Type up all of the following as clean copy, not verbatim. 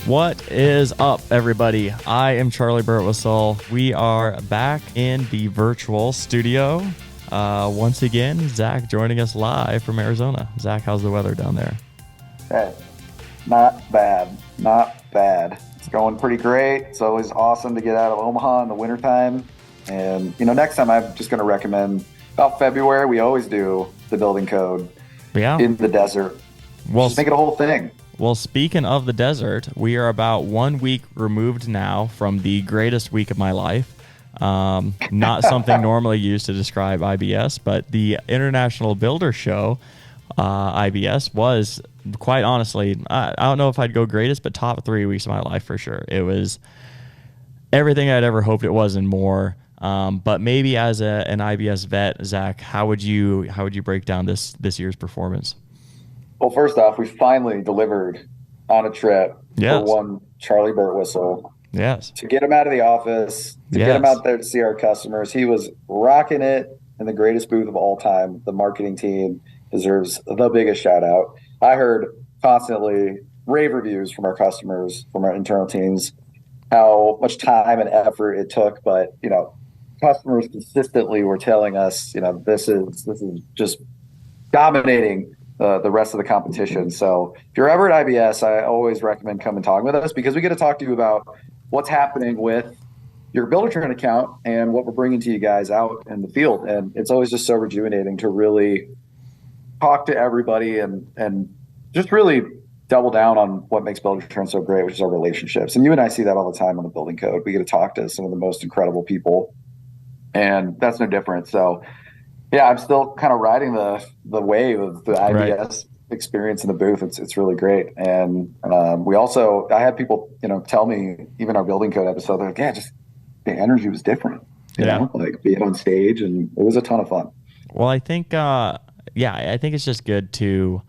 What is up, everybody? I am Charley Burtwhistle. We are back in the virtual studio. Once again, Zach joining us live from Arizona. Zach, how's the weather down there? Hey, not bad. Not bad. It's going pretty great. It's always awesome to get out of Omaha in the wintertime. And, next time I'm just going to recommend about February, we always do the building code in the desert. Well, just make it a whole thing. Well, speaking of the desert, we are about 1 week removed now from the greatest week of my life. Not something normally used to describe IBS, but the International Builder Show, IBS, was quite honestly, I don't know if I'd go greatest, but top 3 weeks of my life for sure. It was everything I'd ever hoped it was and more. But maybe as an IBS vet, Zach, how would you break down this year's performance? Well, first off, we finally delivered on a trip for one Charley Burtwhistle. Yes. To get him out of the office, to get him out there to see our customers. He was rocking it in the greatest booth of all time. The marketing team deserves the biggest shout out. I heard constantly rave reviews from our customers, from our internal teams, how much time and effort it took. But, customers consistently were telling us, this is just dominating the rest of the competition. So if you're ever at IBS, I always recommend come and talk with us, because we get to talk to you about what's happening with your Buildertrend account and what we're bringing to you guys out in the field. And it's always just so rejuvenating to really talk to everybody and just really double down on what makes Buildertrend so great, which is our relationships. And you and I see that all the time on the building code. We get to talk to some of the most incredible people, and that's no different. So yeah, I'm still kind of riding the wave of the IBS experience in the booth. It's really great. And I had people, tell me, even our building code episode, they're like, yeah, just the energy was different, like being on stage, and it was a ton of fun. Well, I think, I think it's just good to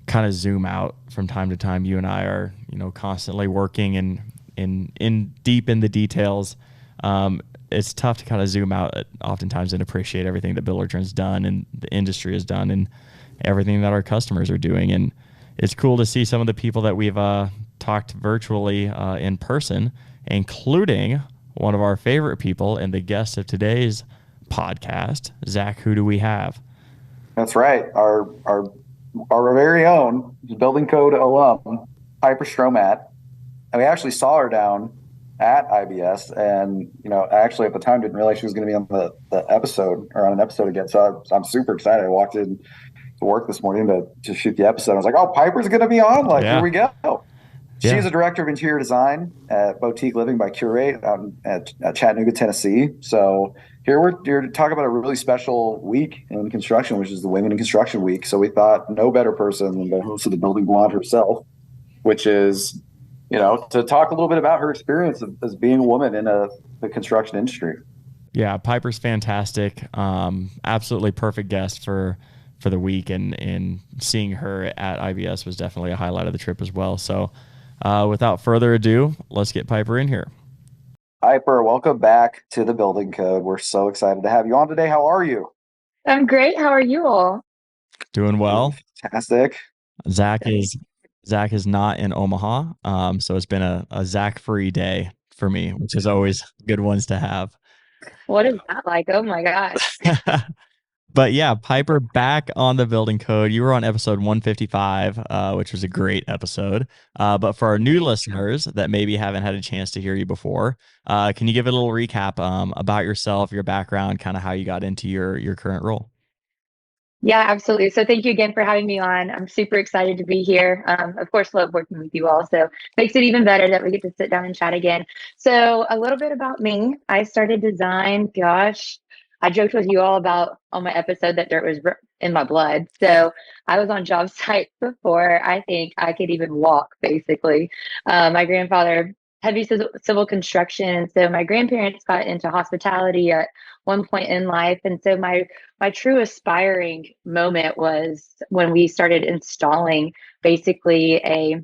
kind of zoom out from time to time. You and I are, constantly working in deep in the details. It's tough to kind of zoom out oftentimes and appreciate everything that Buildertrend's done and the industry has done and everything that our customers are doing. And it's cool to see some of the people that we've talked virtually in person, including one of our favorite people and the guest of today's podcast. Zach, who do we have? That's right. Our very own building code alum, Piper Stromatt. And we actually saw her down at IBS, and actually at the time didn't realize she was going to be on the episode, or on an episode again. So I'm super excited. I walked in to work this morning to shoot the episode. I was like, oh, Piper's going to be on. Here we go. Yeah. She's a director of interior design at Boutique Living by Curate out at Chattanooga, Tennessee. So here we're to talk about a really special week in construction, which is the Women in Construction Week. So we thought no better person than the host of the Building Blonde herself, which is to talk a little bit about her experience as being a woman in the construction industry. Yeah, Piper's fantastic. Absolutely perfect guest for the week, and seeing her at IBS was definitely a highlight of the trip as well. So without further ado, let's get Piper in here. Piper, welcome back to the Building Code. We're so excited to have you on today. How are you? I'm great. How are you all? Doing well. Fantastic. Zach is not in Omaha, so it's been a Zach-free day for me, which is always good ones to have. What is that like? Oh my gosh. But yeah, Piper, back on the building code. You were on episode 155, which was a great episode. But for our new listeners that maybe haven't had a chance to hear you before, can you give a little recap about yourself, your background, kind of how you got into your current role? Yeah, absolutely. So thank you again for having me on. I'm super excited to be here. Of course, love working with you all. So makes it even better that we get to sit down and chat again. So a little bit about me. I started design. Gosh, I joked with you all about on my episode that dirt was in my blood. So I was on job sites before I think I could even walk, basically. My grandfather, heavy civil construction. So my grandparents got into hospitality at one point in life. And so my true aspiring moment was when we started installing basically a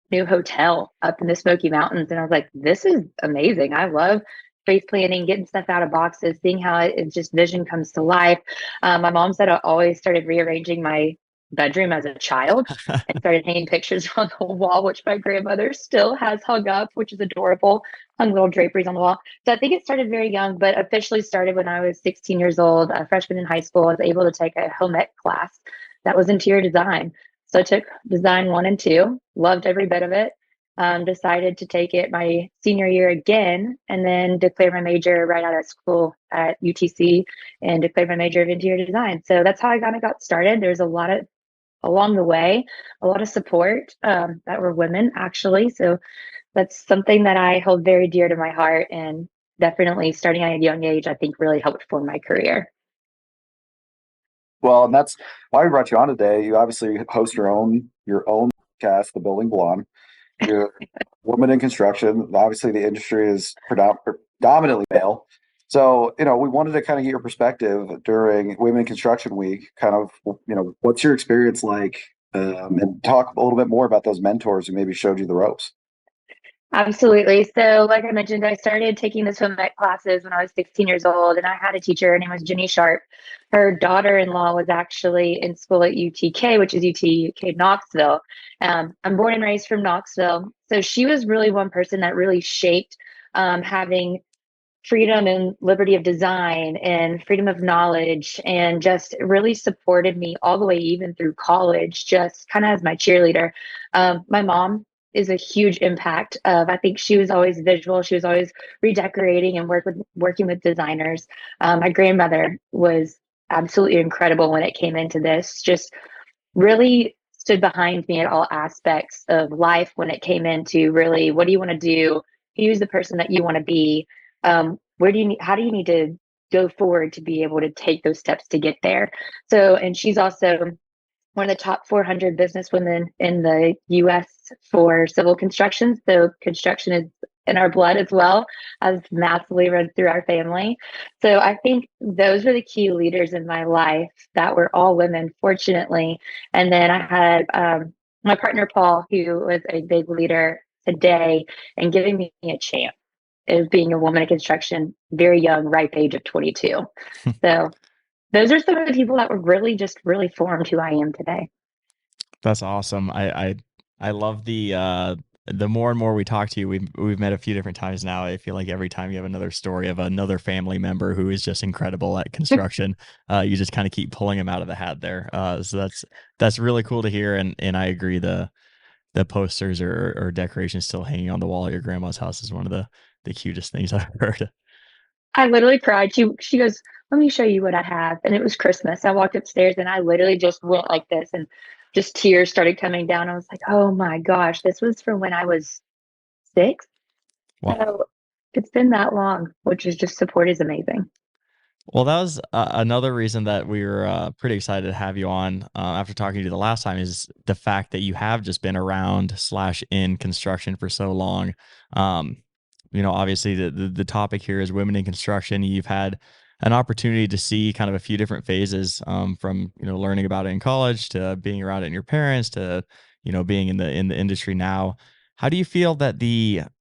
new hotel up in the Smoky Mountains. And I was like, this is amazing. I love space planning, getting stuff out of boxes, seeing how it just vision comes to life. My mom said I always started rearranging my bedroom as a child and started hanging pictures on the wall, which my grandmother still has hung up, which is adorable. Hung little draperies on the wall. So I think it started very young, but officially started when I was 16 years old, a freshman in high school. I was able to take a home ec class that was interior design. So I took design 1 and 2, loved every bit of it. Decided to take it my senior year again, and then declare my major right out of school at UTC and declare my major of interior design. So that's how I kind of got started. There's a lot of, along the way, a lot of support that were women actually. So that's something that I hold very dear to my heart, and definitely starting at a young age, I think really helped form my career. Well, and that's why we brought you on today. You obviously host your own podcast, The Building Blonde. You're a woman in construction. Obviously, the industry is predominantly male. So, we wanted to kind of get your perspective during Women in Construction Week. Kind of, what's your experience like, and talk a little bit more about those mentors who maybe showed you the ropes. Absolutely. So, like I mentioned, I started taking the swim ec classes when I was 16 years old, and I had a teacher. Her name was Jenny Sharp. Her daughter-in-law was actually in school at UTK, which is UTK Knoxville. I'm born and raised from Knoxville, so she was really one person that really shaped having freedom and liberty of design and freedom of knowledge, and just really supported me all the way even through college, just kind of as my cheerleader. My mom is a huge impact of, I think she was always visual. She was always redecorating and working with designers. My grandmother was absolutely incredible when it came into this, just really stood behind me at all aspects of life when it came into really, what do you want to do? Who's the person that you want to be? How do you need to go forward to be able to take those steps to get there? So, and she's also one of the top 400 businesswomen in the US for civil construction. So construction is in our blood as well, as massively run through our family. So I think those were the key leaders in my life that were all women, fortunately. And then I had my partner, Paul, who was a big leader today and giving me a chance as being a woman in construction, very young, ripe age of 22. So those are some of the people that were really formed who I am today. That's awesome. I love the more and more we talk to you, we've met a few different times now. I feel like every time you have another story of another family member who is just incredible at construction, you just kind of keep pulling them out of the hat there. So that's really cool to hear. And I agree, the posters or decorations still hanging on the wall at your grandma's house is one of the cutest things I've heard. I literally cried. She goes, "Let me show you what I have." And it was Christmas. I walked upstairs and I literally just went like this, and just tears started coming down. I was like, "Oh my gosh, this was from when I was 6." Wow. So it's been that long, which is just, support is amazing. Well, that was another reason that we were pretty excited to have you on after talking to you the last time, is the fact that you have just been around / in construction for so long. Um, obviously the topic here is women in construction. You've had an opportunity to see kind of a few different phases, from, learning about it in college to being around it in your parents to, being in the industry now. How do you feel that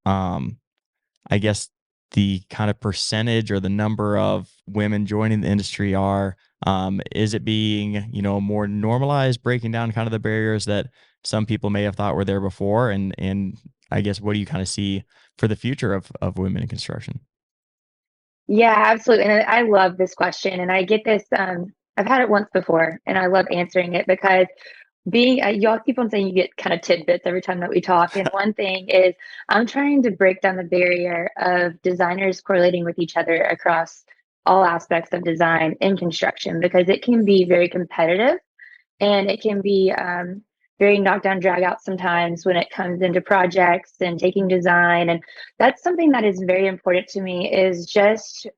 I guess the kind of percentage or the number of women joining the industry are, is it being, more normalized, breaking down kind of the barriers that some people may have thought were there before? And I guess, what do you kind of see for the future of women in construction? Yeah, absolutely. And I love this question. And I get this, I've had it once before, and I love answering it because being y'all keep on saying you get kind of tidbits every time that we talk. And one thing is, I'm trying to break down the barrier of designers correlating with each other across all aspects of design in construction, because it can be very competitive, and it can be very knockdown drag out sometimes when it comes into projects and taking design. And that's something that is very important to me, is just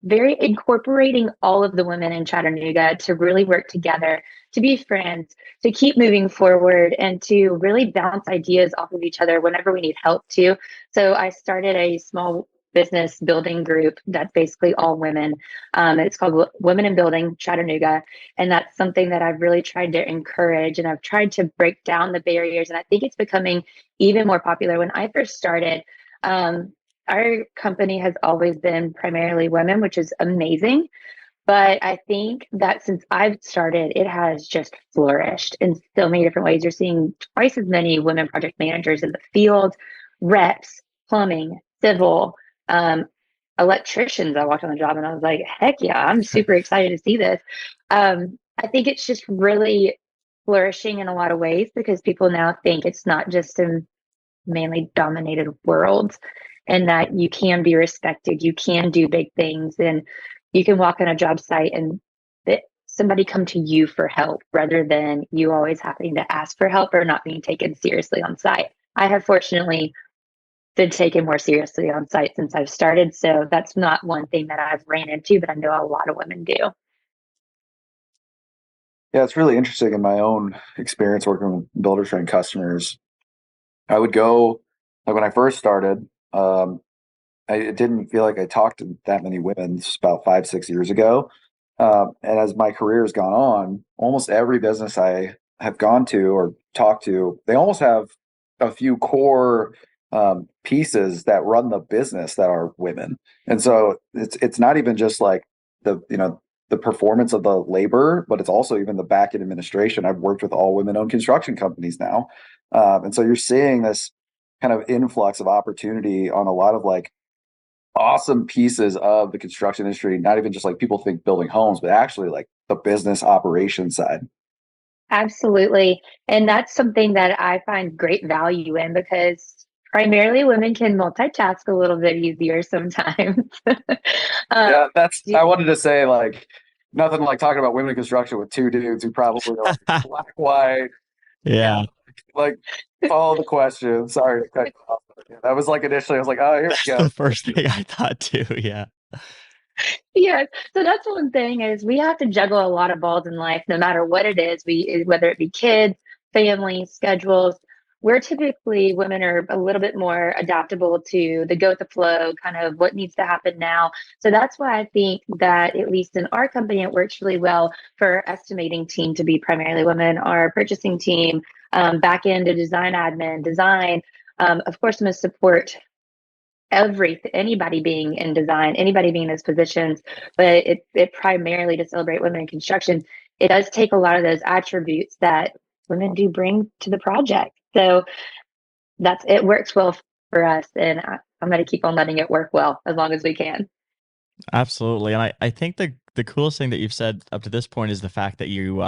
very incorporating all of the women in Chattanooga to really work together, to be friends, to keep moving forward, and to really bounce ideas off of each other whenever we need help too. So I started a small business building group that's basically all women. It's called Women in Building Chattanooga. And that's something that I've really tried to encourage, and I've tried to break down the barriers. And I think it's becoming even more popular. When I first started, our company has always been primarily women, which is amazing. But I think that since I've started, it has just flourished in so many different ways. You're seeing twice as many women project managers in the field, reps, plumbing, civil, um, electricians. I walked on the job and I was like, heck yeah, I'm super excited to see this. I think it's just really flourishing in a lot of ways because people now think it's not just a manly dominated world and that you can be respected, you can do big things, and you can walk on a job site and somebody come to you for help rather than you always having to ask for help or not being taken seriously on site. I have fortunately been taken more seriously on site since I've started. So that's not one thing that I've ran into, but I know a lot of women do. Yeah, it's really interesting in my own experience working with Buildertrend customers. I would go, like when I first started, I didn't feel like I talked to that many women. This was about 5, 6 years ago. And as my career has gone on, almost every business I have gone to or talked to, they almost have a few core pieces that run the business that are women. And so it's not even just like the performance of the labor, but it's also even the back end administration. I've worked with all women-owned construction companies now, and so you're seeing this kind of influx of opportunity on a lot of like awesome pieces of the construction industry, not even just like people think building homes, but actually like the business operation side. Absolutely. And that's something that I find great value in because primarily women can multitask a little bit easier sometimes. Yeah, I wanted to say like nothing like talking about women in construction with two dudes who probably are like black, white. Yeah. Like follow the question. Sorry to cut you off. That was like initially I was like, oh, here we go. The first thing I thought too. Yeah. Yes. So that's one thing is we have to juggle a lot of balls in life, no matter what it is. Whether it be kids, family, schedules. We're typically women are a little bit more adaptable to the go with the flow, kind of what needs to happen now. So that's why I think that at least in our company, it works really well for our estimating team to be primarily women, our purchasing team, back end to design admin, design. Of course, I'm going to support anybody being in design, anybody being in those positions, but it primarily to celebrate women in construction. It does take a lot of those attributes that women do bring to the project. So it works well for us, and I'm going to keep on letting it work well as long as we can. Absolutely. And I think the coolest thing that you've said up to this point is the fact that you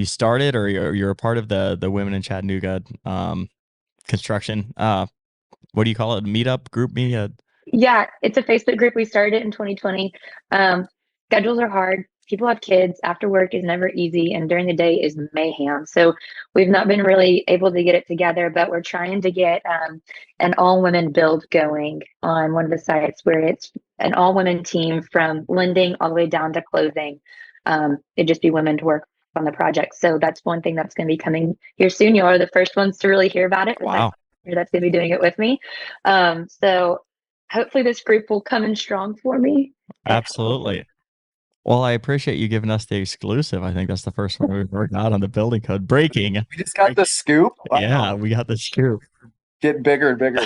started or you're a part of the Women in Chattanooga construction. What do you call it? Meetup group me? Yeah, it's a Facebook group. We started it in 2020. Schedules are hard. People have kids. After work is never easy, and during the day is mayhem. So we've not been really able to get it together, but we're trying to get an all-women build going on one of the sites where it's an all-women team from lending all the way down to closing. It'd just be women to work on the project. So that's one thing that's going to be coming here soon. You are the first ones to really hear about it. Wow. That's going to be doing it with me. So hopefully this group will come in strong for me. Absolutely. Well, I appreciate you giving us the exclusive. I think that's the first one we've ever got on the building code. Breaking. We just got the scoop. Wow. Yeah, we got the scoop. Getting bigger and bigger.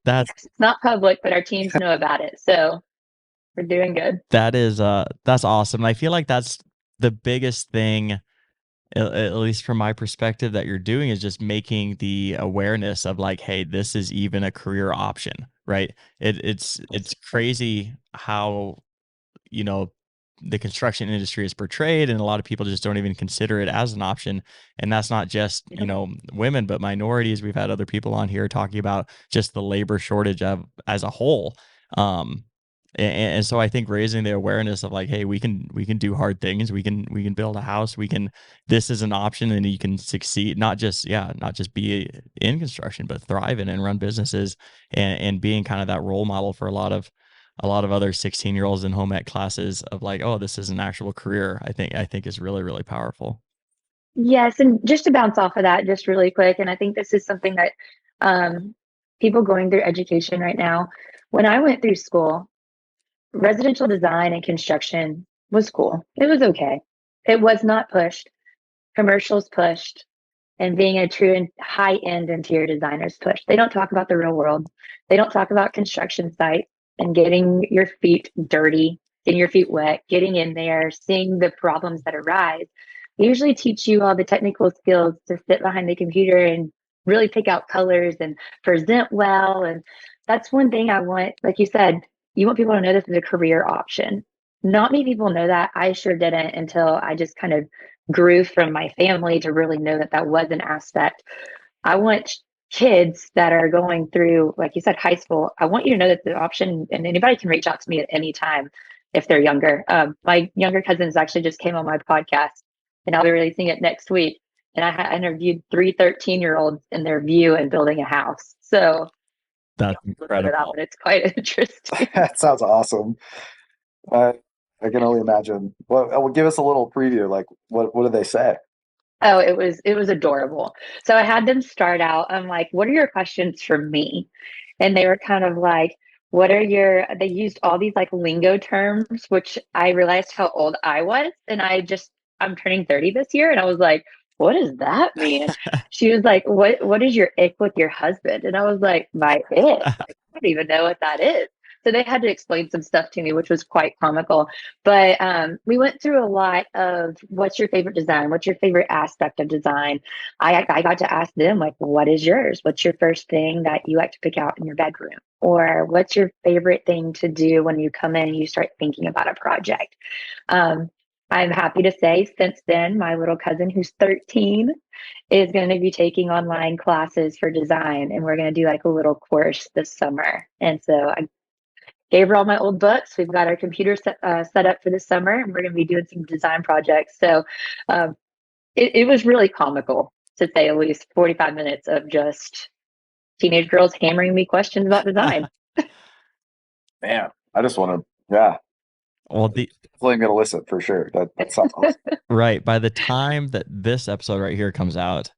That's not public, but our teams know about it. So we're doing good. That's awesome. I feel like that's the biggest thing, at least from my perspective, that you're doing is just making the awareness of like, hey, this is even a career option, right? It's crazy how, the construction industry is portrayed, and a lot of people just don't even consider it as an option. And that's not just, women, but minorities. We've had other people on here talking about just the labor shortage as a whole. And so I think raising the awareness of like, hey, we can do hard things. We can build a house. This is an option, and you can succeed, not just be in construction, but thrive in and run businesses, and being kind of that role model for a lot of other 16-year-olds in home ec classes of like, oh, this is an actual career. I think is really, really powerful. Yes. And just to bounce off of that, just really quick. And I think this is something that people going through education right now, when I went through school, residential design and construction was cool. It was okay. It was not pushed. Commercials pushed, and being a true high-end interior designer is pushed. They don't talk about the real world. They don't talk about construction sites and getting your feet dirty getting your feet wet, getting in there, seeing the problems that arise. They usually teach you all the technical skills to sit behind the computer and really pick out colors and present well. And that's one thing I want, like you said, you want people to know this is a career option. Not many people know that. I sure didn't until I just kind of grew from my family to really know that that was an aspect. I want kids that are going through, like you said, high school. I want you to know that the option, and anybody can reach out to me at any time if they're younger. My younger cousins actually just came on my podcast, and I'll be releasing it next week. And I interviewed 13-year-olds in their view and building a house. So that's incredible. That one. It's quite interesting. That sounds awesome. I can only imagine. Well, give us a little preview. Like, what did they say? Oh, it was adorable. So I had them start out. I'm like, what are your questions for me? And they were kind of like, they used all these like lingo terms, which I realized how old I was. And I'm turning 30 this year. And I was like, what does that mean? She was like, what is your ick with your husband? And I was like, my ick? I don't even know what that is. So they had to explain some stuff to me, which was quite comical. But we went through a lot of what's your favorite design? What's your favorite aspect of design? I got to ask them, like, what is yours? What's your first thing that you like to pick out in your bedroom? Or what's your favorite thing to do when you come in and you start thinking about a project? I'm happy to say since then, my little cousin who's 13 is going to be taking online classes for design. And we're going to do like a little course this summer. And so I gave her all my old books. We've got our computer set up for the summer, and we're going to be doing some design projects. So it was really comical, to say at least. 45 minutes of just teenage girls hammering me questions about design. Man, I just want to, yeah. Well, definitely going to listen for sure. That sounds awesome. Right. By the time that this episode right here comes out,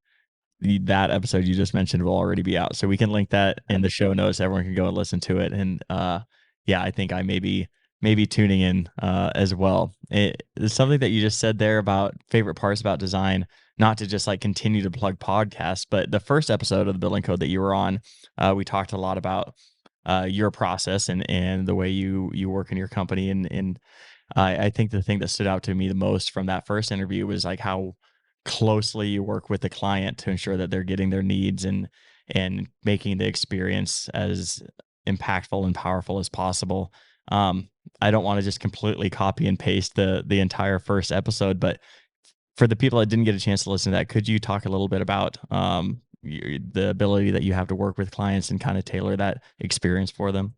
that episode you just mentioned will already be out. So we can link that in the show notes. Everyone can go and listen to it. And yeah, I think I may be tuning in as well. It's something that you just said there about favorite parts about design, not to just like continue to plug podcasts, but the first episode of the Building Code that you were on, we talked a lot about your process and the way you work in your company. And I think the thing that stood out to me the most from that first interview was like how closely you work with the client to ensure that they're getting their needs and making the experience as impactful and powerful as possible. I don't want to just completely copy and paste the entire first episode, but for the people that didn't get a chance to listen to that, could you talk a little bit about the ability that you have to work with clients and kind of tailor that experience for them?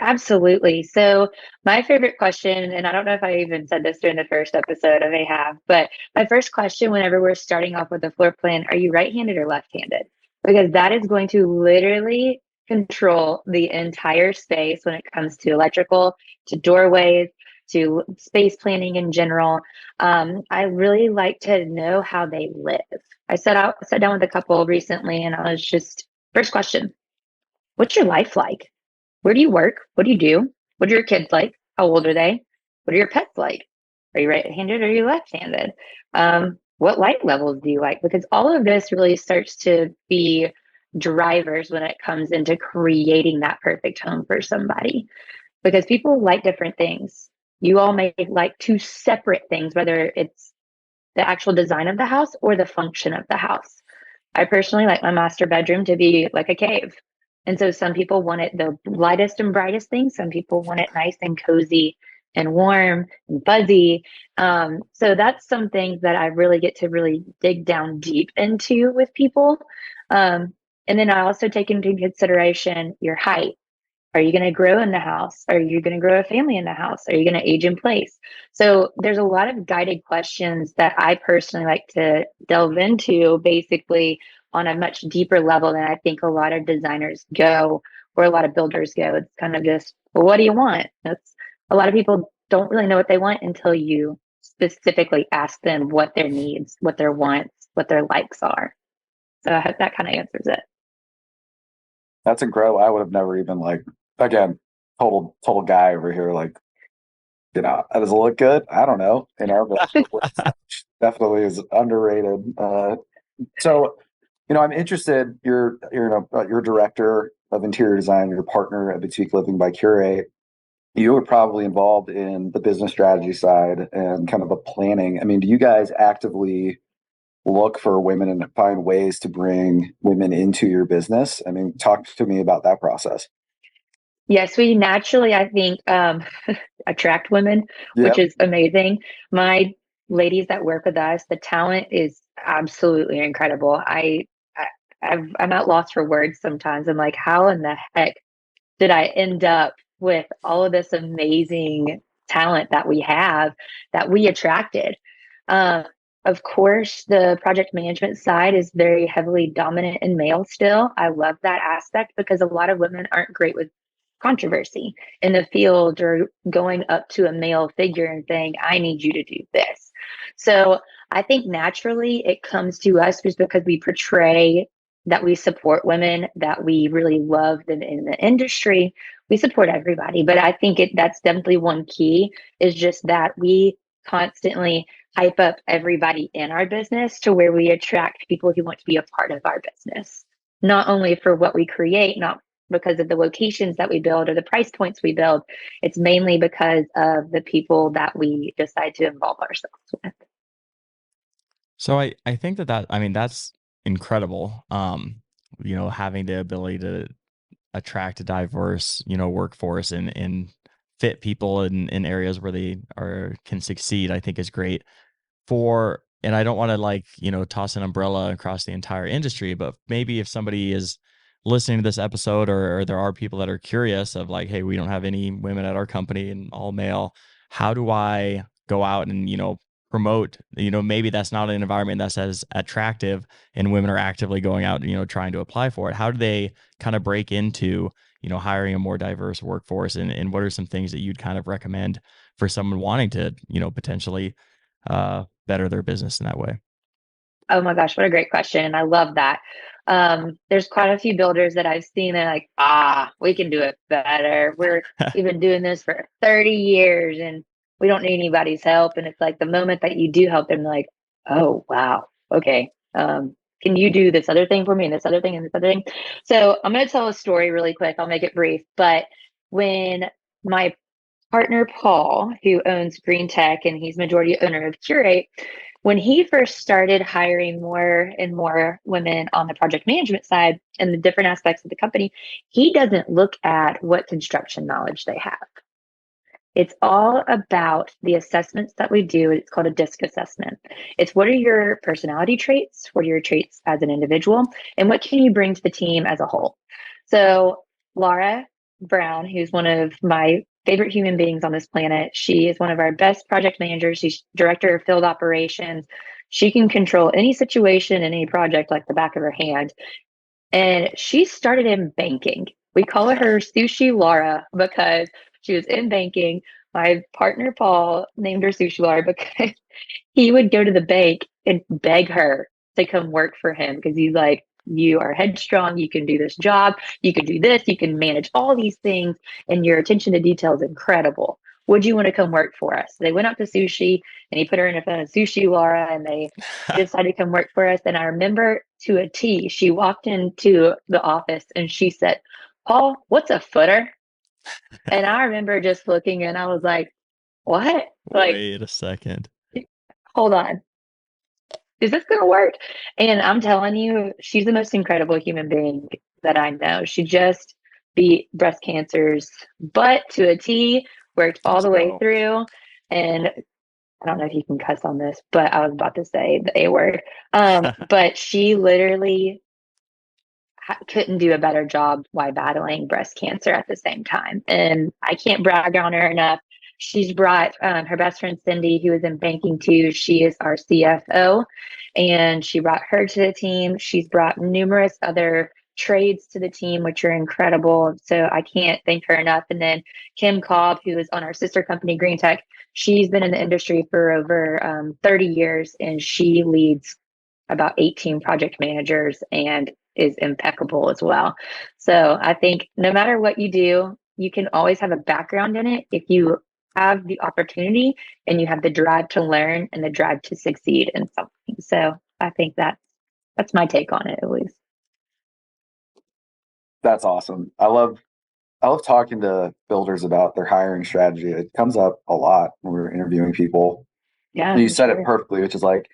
Absolutely. So my favorite question, and I don't know if I even said this during the first episode, I may have, but my first question whenever we're starting off with a floor plan, are you right-handed or left-handed? Because that is going to literally control the entire space when it comes to electrical, to doorways, to space planning in general. I really like to know how they live. I sat down with a couple recently, and I was just, first question, what's your life like? Where do you work? What do you do? What are your kids like? How old are they? What are your pets like? Are you right-handed or are you left-handed? What light levels do you like? Because all of this really starts to be drivers when it comes into creating that perfect home for somebody. Because people like different things. You all may like two separate things, whether it's the actual design of the house or the function of the house. I personally like my master bedroom to be like a cave. And so some people want it the lightest and brightest thing. Some people want it nice and cozy and warm and fuzzy. So that's some things that I really get to really dig down deep into with people. And then I also take into consideration your height. Are you going to grow in the house? Are you going to grow a family in the house? Are you going to age in place? So there's a lot of guided questions that I personally like to delve into, basically on a much deeper level than I think a lot of designers go or a lot of builders go. It's kind of just, well, what do you want? That's a lot of people don't really know what they want until you specifically ask them what their needs, what their wants, what their likes are. So I hope that kind of answers it. That's incredible. I would have never even again, total guy over here. Does it look good? I don't know. Definitely is underrated. So, I'm interested. You're director of interior design. Your partner at Boutique Living by Curate. You were probably involved in the business strategy side and kind of the planning. I mean, do you guys actively look for women and find ways to bring women into your business? I mean, talk to me about that process. Yes, we naturally, I think, attract women, which Yep. is amazing. My ladies that work with us, the talent is absolutely incredible. I'm at loss for words sometimes. I'm like, how in the heck did I end up with all of this amazing talent that we have that we attracted? Uh, of course, the project management side is very heavily dominant in male still. I love that aspect because a lot of women aren't great with controversy in the field or going up to a male figure and saying, I need you to do this. So I think naturally it comes to us just because we portray that we support women, that we really love them in the industry. We support everybody, but I think that's definitely one key is just that we constantly hype up everybody in our business to where we attract people who want to be a part of our business, not only for what we create, not because of the locations that we build or the price points we build. It's mainly because of the people that we decide to involve ourselves with. So I think I mean, that's incredible. Having the ability to attract a diverse, workforce and fit people in areas where they can succeed, I think is great. And I don't want to toss an umbrella across the entire industry, but maybe if somebody is listening to this episode, or there are people that are curious of like, hey, we don't have any women at our company and all male, how do I go out and promote, maybe that's not an environment that's as attractive and women are actively going out and trying to apply for it. How do they kind of break into hiring a more diverse workforce, and what are some things that you'd kind of recommend for someone wanting to potentially better their business in that way? Oh my gosh, what a great question. And I love that. There's quite a few builders that I've seen that are like, we can do it better. We've been doing this for 30 years and we don't need anybody's help. And it's like the moment that you do help them, like, oh wow, okay. Can you do this other thing for me and this other thing and this other thing? So I'm gonna tell a story really quick. I'll make it brief. But when my partner Paul, who owns Green Tech and he's majority owner of Curate, when he first started hiring more and more women on the project management side and the different aspects of the company, he doesn't look at what construction knowledge they have. It's all about the assessments that we do. It's called a DISC assessment. It's what are your personality traits? What are your traits as an individual? And what can you bring to the team as a whole? So Laura Brown, who's one of my favorite human beings on this planet, she is one of our best project managers. She's director of field operations. She can control any situation and any project like the back of her hand. And she started in banking. We call her Sushi Laura because she was in banking. My partner Paul named her Sushi Laura because he would go to the bank and beg her to come work for him because he's like, you are headstrong, you can do this job, you can do this, you can manage all these things, and your attention to detail is incredible. Would you want to come work for us? They went out to Sushi and he put her in front of Sushi Laura and they decided to come work for us. And I remember to a T, she walked into the office and she said, Paul, what's a footer? And I remember just looking and I was like, what? Like, Wait a second. hold on. Is this going to work? And I'm telling you, she's the most incredible human being that I know. She just beat breast cancer's butt to a T, worked all Let's the way go. through. And I don't know if you can cuss on this, but I was about to say the A word. But she literally couldn't do a better job while battling breast cancer at the same time. And I can't brag on her enough. She's brought her best friend Cindy, who is in banking too. She is our CFO, and she brought her to the team. She's brought numerous other trades to the team, which are incredible. So I can't thank her enough. And then Kim Cobb, who is on our sister company, Green Tech, she's been in the industry for over 30 years, and she leads about 18 project managers and is impeccable as well. So I think no matter what you do, you can always have a background in it if you have the opportunity and you have the drive to learn and the drive to succeed in something. So I think that's my take on it, at least. That's awesome. I love I love talking to builders about their hiring strategy. It comes up a lot when we're interviewing people. Yeah, And you said sure. it perfectly, which is like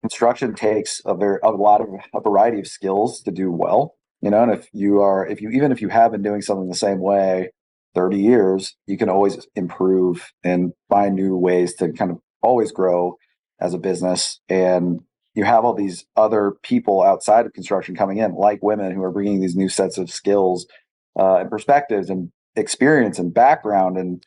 construction takes a variety of skills to do well. And if you have been doing something the same way 30 years, you can always improve and find new ways to kind of always grow as a business. And you have all these other people outside of construction coming in, like women, who are bringing these new sets of skills and perspectives and experience and background. And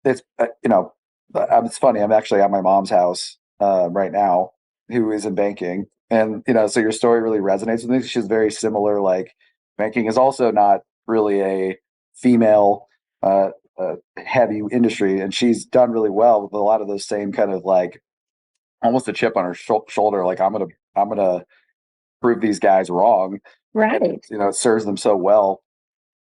it's it's funny. I'm actually at my mom's house right now, who is in banking. And, so your story really resonates with me. She's very similar. Like, banking is also not really a female heavy industry. And she's done really well with a lot of those same kind of like almost a chip on her shoulder. Like, I'm going to prove these guys wrong. Right. And, it serves them so well.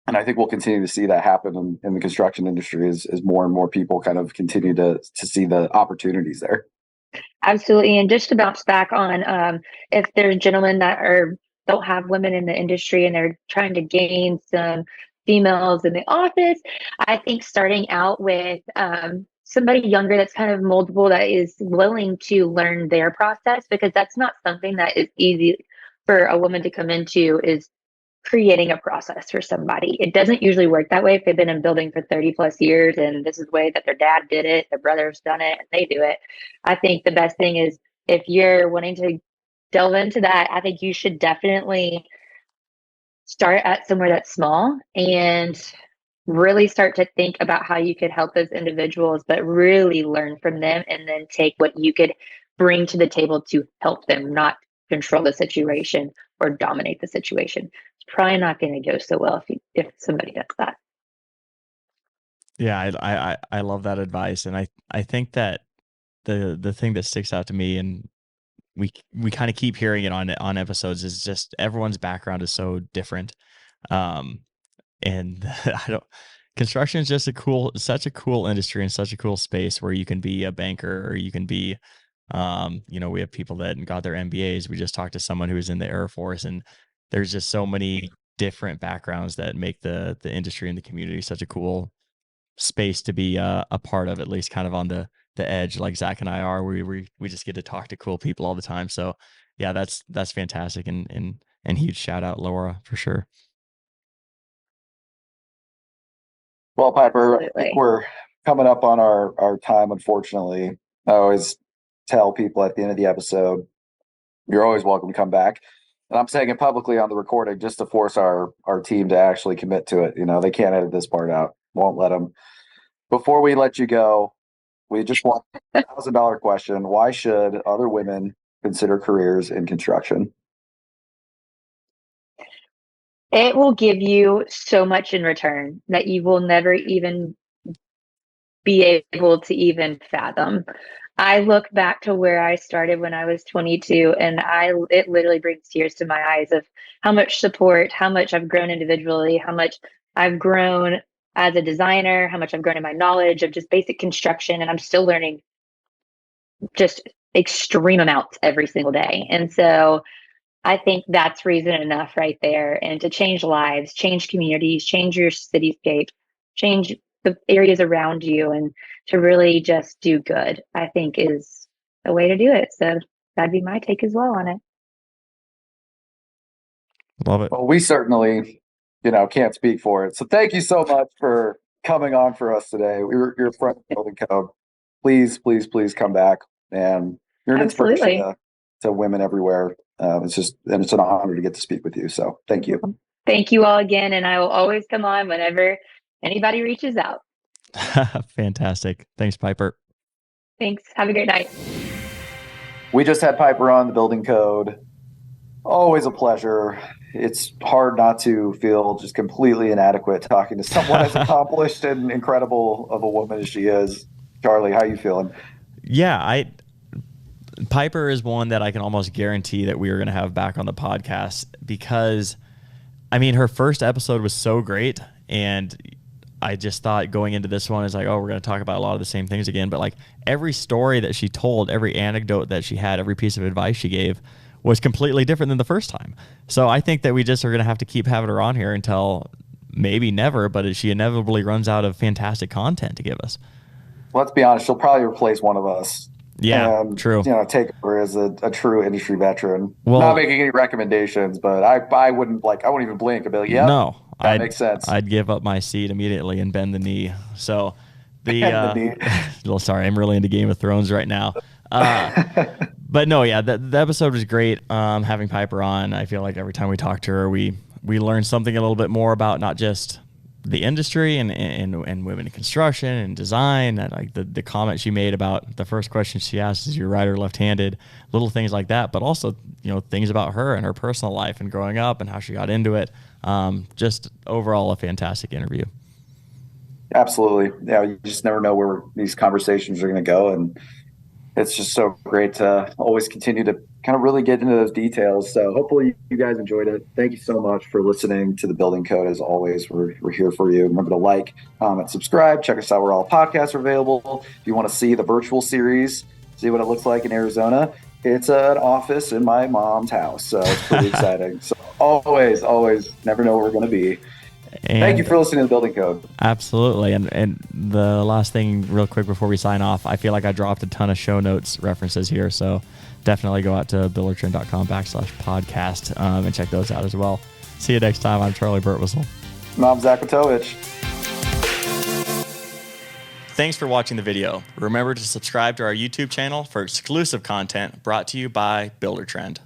And I think we'll continue to see that happen in the construction industry as more and more people kind of continue to see the opportunities there. Absolutely. And just to bounce back on, if there's gentlemen that don't have women in the industry and they're trying to gain some females in the office, I think starting out with somebody younger that's kind of moldable, that is willing to learn their process, because that's not something that is easy for a woman to come into, is creating a process for somebody. It doesn't usually work that way if they've been in building for 30 plus years and this is the way that their dad did it, their brother's done it, and they do it. I think the best thing is, if you're wanting to delve into that, I think you should definitely start at somewhere that's small and really start to think about how you could help those individuals, but really learn from them and then take what you could bring to the table to help them, not control the situation or dominate the situation. It's probably not going to go so well if somebody does that. Yeah, I love that advice, and I think that the thing that sticks out to me, and we kind of keep hearing it on episodes, is just everyone's background is so different. And I don't construction is just such a cool industry and such a cool space where you can be a banker, or you can be we have people that got their MBAs. We just talked to someone who was in the Air Force, and there's just so many different backgrounds that make the industry and the community such a cool space to be a part of, at least kind of on the edge, like Zach and I are. We just get to talk to cool people all the time. So yeah, that's fantastic, and huge shout out, Laura, for sure. Well, Piper, I think we're coming up on our time, unfortunately. I always tell people at the end of the episode, you're always welcome to come back. And I'm saying it publicly on the recording just to force our team to actually commit to it. They can't edit this part out. Won't let them. Before we let you go, we just want a $1,000 question. Why should other women consider careers in construction? It will give you so much in return that you will never even be able to even fathom. I look back to where I started when I was 22, and it literally brings tears to my eyes of how much support, how much I've grown individually, how much I've grown as a designer, how much I've grown in my knowledge of just basic construction, and I'm still learning just extreme amounts every single day. And so I think that's reason enough right there. And to change lives, change communities, change your cityscape, change the areas around you, and to really just do good, I think is the way to do it. So that'd be my take as well on it. Love it. Well, we certainly, can't speak for it. So thank you so much for coming on for us today. You're a friend of Building Code. Please, please, please come back. And you're an inspiration to women everywhere. It's an honor to get to speak with you. So thank you. Thank you all again. And I will always come on whenever anybody reaches out. Fantastic. Thanks, Piper. Thanks. Have a great night. We just had Piper on the Building Code. Always a pleasure. It's hard not to feel just completely inadequate talking to someone as accomplished and incredible of a woman as she is. Charley, how you feeling? Yeah, Piper is one that I can almost guarantee that we are going to have back on the podcast, because, her first episode was so great, and I just thought going into this one is like, oh, we're going to talk about a lot of the same things again. But like every story that she told, every anecdote that she had, every piece of advice she gave was completely different than the first time. So I think that we just are going to have to keep having her on here until maybe never, but she inevitably runs out of fantastic content to give us. Let's be honest, she'll probably replace one of us. Yeah, true. Take over as a true industry veteran. Well, not making any recommendations, but I wouldn't even blink. I'd be like, yeah, no, that makes sense. I'd give up my seat immediately and bend the knee. So well, sorry, I'm really into Game of Thrones right now. But no, yeah, the episode was great. Having Piper on, I feel like every time we talk to her, we learn something a little bit more about not just the industry and women in construction and design. And like the comment she made about the first question she asked, is you're right or left-handed, little things like that, but also, things about her and her personal life and growing up and how she got into it. Just overall a fantastic interview. Absolutely. Yeah. You just never know where these conversations are going to go. And it's just so great to always continue to kind of really get into those details. So hopefully you guys enjoyed it. Thank you so much for listening to The Building Code. As always, we're here for you. Remember to like, comment, subscribe. Check us out where all podcasts are available. If you want to see the virtual series, see what it looks like in Arizona, it's an office in my mom's house. So it's pretty exciting. So always never know where we're going to be. And thank you for listening to The Building Code. Absolutely. And the last thing real quick before we sign off, I feel like I dropped a ton of show notes references here. So definitely go out to buildertrend.com/podcast and check those out as well. See you next time. I'm Charley Burtwhistle. And I'm Zach Watovich. Thanks for watching the video. Remember to subscribe to our YouTube channel for exclusive content brought to you by Buildertrend.